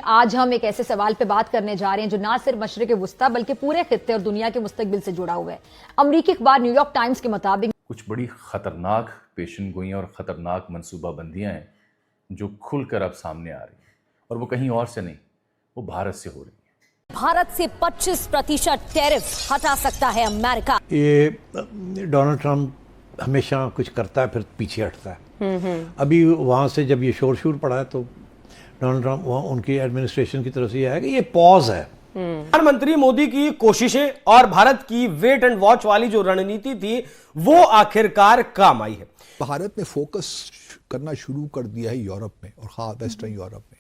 आज हम एक ऐसे सवाल पे बात करने जा रहे हैं जो ना सिर्फ मशरिक वुस्ता बल्कि पूरे खित्ते और दुनिया के मुस्तकबिल से जुड़ा हुआ है। अमरीकी अखबार न्यूयॉर्क टाइम्स के मुताबिक कुछ बड़ी खतरनाक पेशन गोइयां और खतरनाक मनसूबाबंदियां हैं जो खुलकर अब सामने आ रही हैं, और वो कहीं और से नहीं, वो भारत से हो रही है। भारत से 25% टैरिफ हटा सकता है अमेरिका। ये डोनाल्ड ट्रंप हमेशा कुछ करता है फिर पीछे हटता है। अभी वहाँ से जब ये शोर पड़ा है तो डोनाल्ड ट्रंप वहाँ उनकी एडमिनिस्ट्रेशन की तरफ से ये है कि ये पॉज है। प्रधानमंत्री मोदी की कोशिशें और भारत की वेट एंड वॉच वाली जो रणनीति थी वो आखिरकार काम आई है। भारत ने फोकस करना शुरू कर दिया है यूरोप में और खास वेस्टर्न यूरोप में।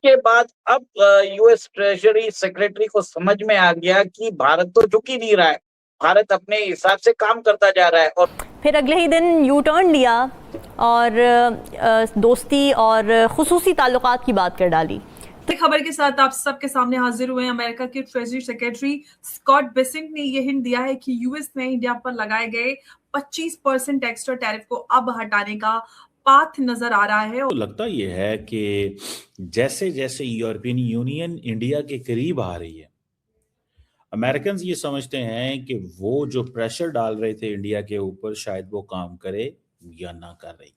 के बाद अब यूएस ट्रेजरी सेक्रेटरी को समझ में आ गया कि भारत तो झुक ही नहीं रहा है, भारत अपने हिसाब से काम करता जा रहा है। और फिर अगले ही दिन यू टर्न लिया और दोस्ती और खुसूसी ताल्लुकात की बात कर डाली। खबर के साथ आप सबके सामने हाजिर हुए हैं। अमेरिका के ट्रेजरी सेक्रेटरी स्कॉट बेसेंट ने यह हिंट दिया है कि यूएस में इंडिया पर लगाए गए 25% एक्स्ट्रा टैरिफ को अब हटाने का पाथ नजर आ रहा है। तो लगता यह है कि जैसे जैसे यूरोपियन यूनियन इंडिया के करीब आ रही है, अमेरिकन ये समझते हैं कि वो जो प्रेशर डाल रहे थे इंडिया के ऊपर शायद वो काम करे या ना कर रही।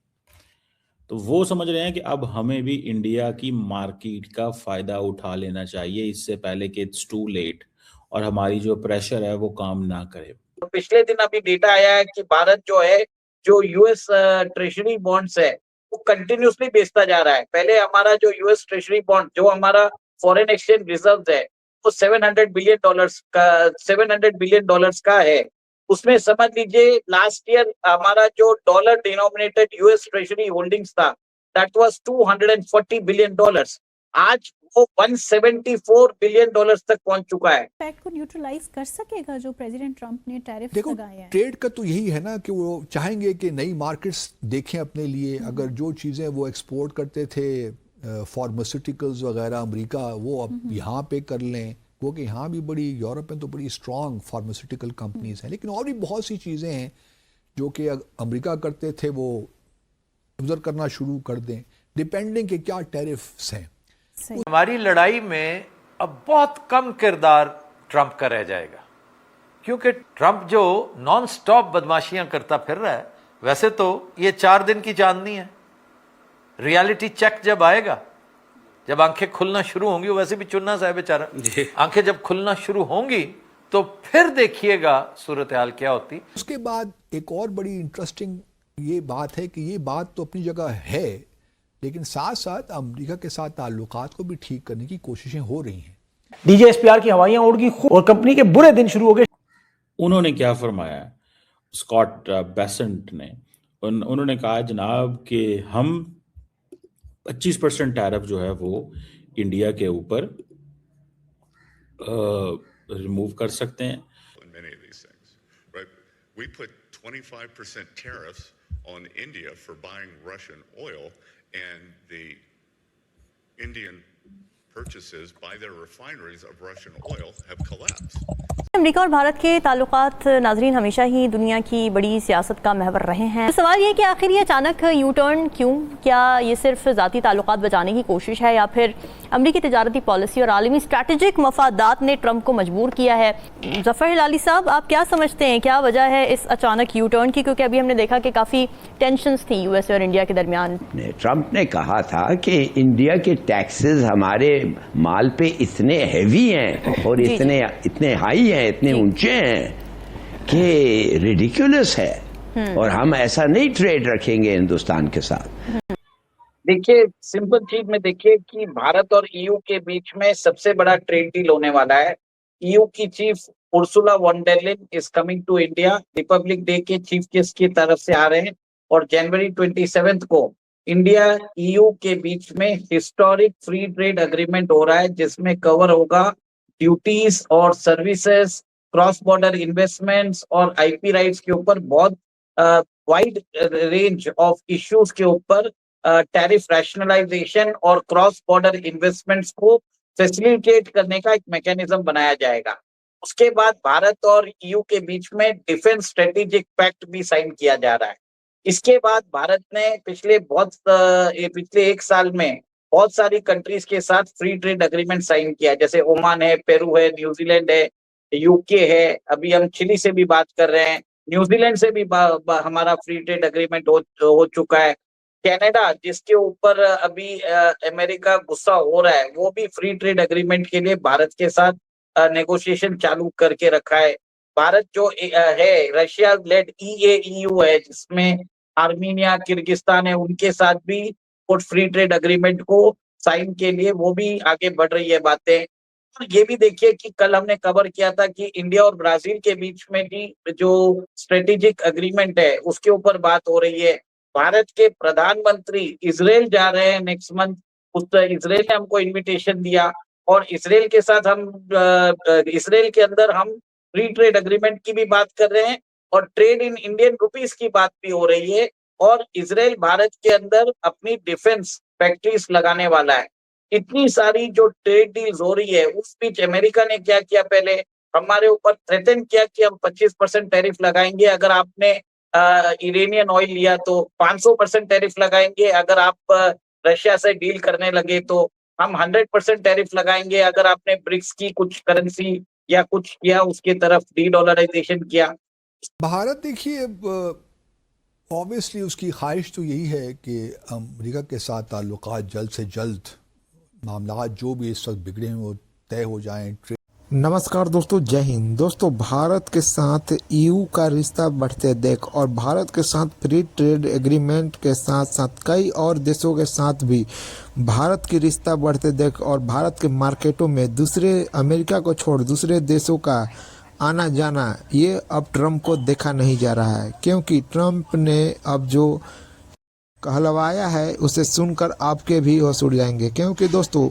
तो वो समझ रहे हैं कि अब हमें भी इंडिया की मार्केट का फायदा उठा लेना चाहिए इससे पहले कि इट्स टू लेट और हमारी जो प्रेशर है वो काम ना करे। पिछले दिन अभी डेटा आया है कि भारत जो है, जो यूएस ट्रेजरी बॉन्ड्स है वो कंटिन्यूसली बेचता जा रहा है। पहले हमारा जो यूएस ट्रेजरी बॉन्ड, जो हमारा फॉरेन एक्सचेंज रिजर्व है, वो $700 बिलियन का है। उसमें समझ लीजिए लास्ट ईयर हमारा जो dollar denominated US treasury holdings था, दैट वाज $240 बिलियन। आज वो $174 बिलियन तक पहुंच चुका है। इम्पैक्ट को न्यूट्रलाइज कर सकेगा जो प्रेसिडेंट ट्रंप ने टैरिफ लगाए हैं? ट्रेड का तो यही है ना कि वो चाहेंगे कि नई मार्केट्स देखें अपने लिए। अगर जो चीजें वो एक्सपोर्ट करते थे, फार्मास्यूटिकल्स वगैरह अमेरिका, वो अब यहाँ पे कर लें, क्योंकि यहाँ भी बड़ी, यूरोप में तो बड़ी स्ट्रॉन्ग फार्मास्यूटिकल कंपनीज हैं। लेकिन और भी बहुत सी चीज़ें हैं जो कि अमेरिका करते थे वो ऑब्जर्व करना शुरू कर दें, डिपेंडिंग के क्या टैरिफ्स हैं। हमारी लड़ाई में अब बहुत कम किरदार ट्रंप का रह जाएगा, क्योंकि ट्रंप जो नॉन स्टॉप बदमाशियां करता फिर रहा है, वैसे तो ये 4 दिन की चांदनी है। रियलिटी चेक जब आएगा, जब आंखें खुलना शुरू होंगी, वैसे भी चुनना सा है बेचारा, आंखें जब खुलना शुरू होंगी तो फिर देखिएगा सूरत हाल क्या होती। उसके बाद एक और बड़ी इंटरेस्टिंग ये बात है कि ये बात तो अपनी जगह है, लेकिन साथ साथ अमेरिका के साथ ताल्लुकात को भी ठीक करने की कोशिशें हो रही हैं। डीजीएसपीआर की हवाइयां उड़ गई और कंपनी के बुरे दिन शुरू हो गए। उन्होंने क्या फरमाया, स्कॉट बेसेंट ने, उन्होंने कहा जनाब कि हम 25% टैरिफ जो है वो इंडिया के ऊपर रिमूव कर सकते हैं। Many of these things, right? We put 25% tariffs on India for buying Russian oil, and the Indian purchases by their refineries of Russian oil have collapsed. America और भारत के ताल्लुकात नाजरीन हमेशा ही दुनिया की बड़ी सियासत का महवर रहे हैं। तो सवाल ये कि आखिर ये अचानक यू टर्न क्यों? क्या ये सिर्फ ज़ाती ताल्लुकात बचाने की कोशिश है, या फिर अमेरिकी तिजारती पॉलिसी और आलमी स्ट्रैटेजिक मफादात ने ट्रंप को मजबूर किया है? जफर हिलाली साहब, आप क्या समझते हैं, क्या वजह है इस अचानक यू टर्न की? क्योंकि अभी हमने देखा कि काफ़ी टेंशंस थी यूएस और इंडिया के दरमियान। ट्रंप ने कहा था कि इंडिया के टैक्सेस हमारे माल पे इतने हैवी हैं और इतने हाई हैं, इतने ऊंचे हैं कि रिडिकुलस है, और हम ऐसा नहीं ट्रेड रखेंगे हिंदुस्तान के साथ। देखिए, सिंपल चीज में देखिए कि भारत और ईयू के बीच में सबसे बड़ा ट्रेड डील होने वाला है। ईयू की chief Ursula von der Leyen is coming to India, Republic Day के चीफ गेस्ट की तरफ से आ रहे हैं, और जनवरी 27 को इंडिया ईयू के बीच में हिस्टोरिक फ्री ट्रेड एग्रीमेंट हो रहा है, जिसमें कवर होगा ड्यूटीज और सर्विसेज, क्रॉस बॉर्डर इन्वेस्टमेंट्स और आईपी राइट्स के ऊपर बहुत वाइड रेंज ऑफ इश्यूज के ऊपर टैरिफ रैशनलाइजेशन और क्रॉस बॉर्डर इन्वेस्टमेंट्स को फैसिलिटेट करने का एक मैकेनिज्म बनाया जाएगा। उसके बाद भारत और ईयू के बीच में डिफेंस स्ट्रेटेजिक पैक्ट भी साइन किया जा रहा है। इसके बाद भारत ने पिछले 1 साल में बहुत सारी कंट्रीज के साथ फ्री ट्रेड एग्रीमेंट साइन किया है, जैसे ओमान है, पेरू है, न्यूजीलैंड है, यूके है, अभी हम चिली से भी बात कर रहे हैं, न्यूजीलैंड से भी हमारा फ्री ट्रेड एग्रीमेंट हो चुका है। कनाडा, जिसके ऊपर अभी अमेरिका गुस्सा हो रहा है, वो भी फ्री ट्रेड एग्रीमेंट के लिए भारत के साथ नेगोशिएशन चालू करके रखा है। भारत जो है रशिया लेड EAEU है, जिसमें आर्मीनिया, किर्गिस्तान है, उनके साथ भी फ्री ट्रेड एग्रीमेंट को साइन के लिए वो भी आगे बढ़ रही है बातें। और ये भी देखिए कि कल हमने कवर किया था कि इंडिया और ब्राजील के बीच में भी जो स्ट्रेटेजिक एग्रीमेंट है उसके ऊपर बात हो रही है। भारत के प्रधानमंत्री इजराइल जा रहे हैं नेक्स्ट मंथ, इजराइल ने हमको इनविटेशन दिया और इजराइल के साथ हम इजराइल के अंदर हम फ्री ट्रेड एग्रीमेंट की भी बात कर रहे हैं और ट्रेड इन इंडियन रुपीस की बात भी हो रही है। और इजराइल भारत के अंदर अपनी डिफेंस फैक्ट्रीज लगाने वाला है। इतनी सारी जो ट्रेड डील्स हो रही है, उस बीच अमेरिका ने क्या किया, पहले हमारे ऊपर थ्रेटन किया कि हम 25% टैरिफ लगाएंगे अगर आपने इरानियन ऑयल लिया, तो 500% टैरिफ लगाएंगे अगर आप रशिया से डील करने लगे, तो हम 100% टैरिफ लगाएंगे अगर आपने ब्रिक्स की कुछ करेंसी या कुछ किया, उसके तरफ डीडॉलराइजेशन किया। भारत देखिए ऑब्वियसली उसकी ख्वाहिश तो यही है कि अमेरिका के साथ ताल्लुकात जल्द से जल्द मामला जो भी इस वक्त बिगड़े हैं वो तय हो जाएं। नमस्कार दोस्तों, जय हिंद। दोस्तों, भारत के साथ EU का रिश्ता बढ़ते देख और भारत के साथ फ्री ट्रेड एग्रीमेंट के साथ साथ कई और देशों के साथ भी भारत की रिश्ता बढ़ते देख और भारत के मार्केटों में दूसरे अमेरिका को छोड़ दूसरे देशों का आना जाना, ये अब ट्रम्प को देखा नहीं जा रहा है, क्योंकि ट्रम्प ने अब जो कहलवाया है उसे सुनकर आपके भी होश उड़ जाएंगे। क्योंकि दोस्तों,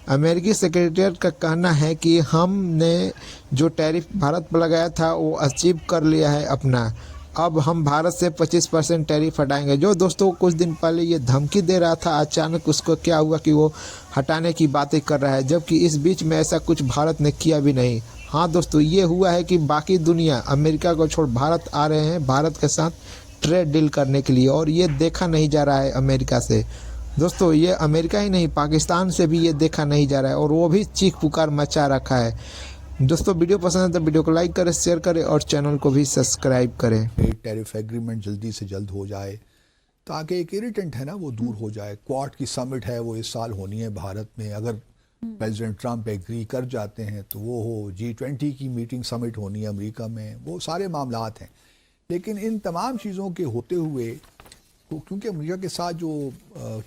अमेरिकी सेक्रेटरीट का कहना है कि हमने जो टैरिफ भारत पर लगाया था वो अचीव कर लिया है अपना, अब हम भारत से 25% टैरिफ हटाएंगे। जो दोस्तों कुछ दिन पहले ये धमकी दे रहा था, अचानक उसको क्या हुआ कि वो हटाने की बातें कर रहा है, जबकि इस बीच में ऐसा कुछ भारत ने किया भी नहीं। हाँ दोस्तों, ये हुआ है कि बाकी दुनिया अमेरिका को छोड़ भारत आ रहे हैं भारत के साथ ट्रेड डील करने के लिए, और ये देखा नहीं जा रहा है अमेरिका से। दोस्तों, ये अमेरिका ही नहीं, पाकिस्तान से भी ये देखा नहीं जा रहा है और वो भी चीख पुकार मचा रखा है। दोस्तों, वीडियो पसंद है तो वीडियो को लाइक करें, शेयर करें और चैनल को भी सब्सक्राइब करें। टैरिफ एग्रीमेंट जल्दी से जल्द हो जाए ताकि एक इरिटेंट है ना वो दूर हो जाए। क्वाड की समिट है वो इस साल होनी है भारत में, अगर प्रेसिडेंट ट्रम्प एग्री कर जाते हैं तो वो हो। G20 की मीटिंग समिट होनी है अमेरिका में, वो सारे मामलात हैं। लेकिन इन तमाम चीज़ों के होते हुए क्योंकि अमेरिका के साथ जो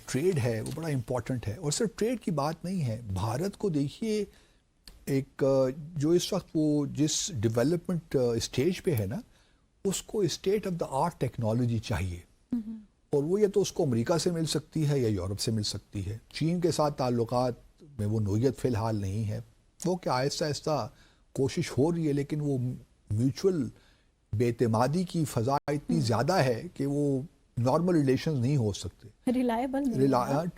ट्रेड है वो बड़ा इम्पॉर्टेंट है, और सिर्फ ट्रेड की बात नहीं है। भारत को देखिए एक जो इस वक्त वो जिस डेवलपमेंट स्टेज पे है ना, उसको state of the art technology चाहिए, और वो या तो उसको अमेरिका से मिल सकती है या यूरोप से मिल सकती है। चीन के साथ ताल्लुकात में वो नोयत फ़िलहाल नहीं है, वो क्या आहिस्ता आहिस्ता कोशिश हो रही है, लेकिन वो म्यूचुअल बेतमादी की फ़ज़ा इतनी ज़्यादा है कि वो नॉर्मल रिलेशंस नहीं हो सकते, रिलायबल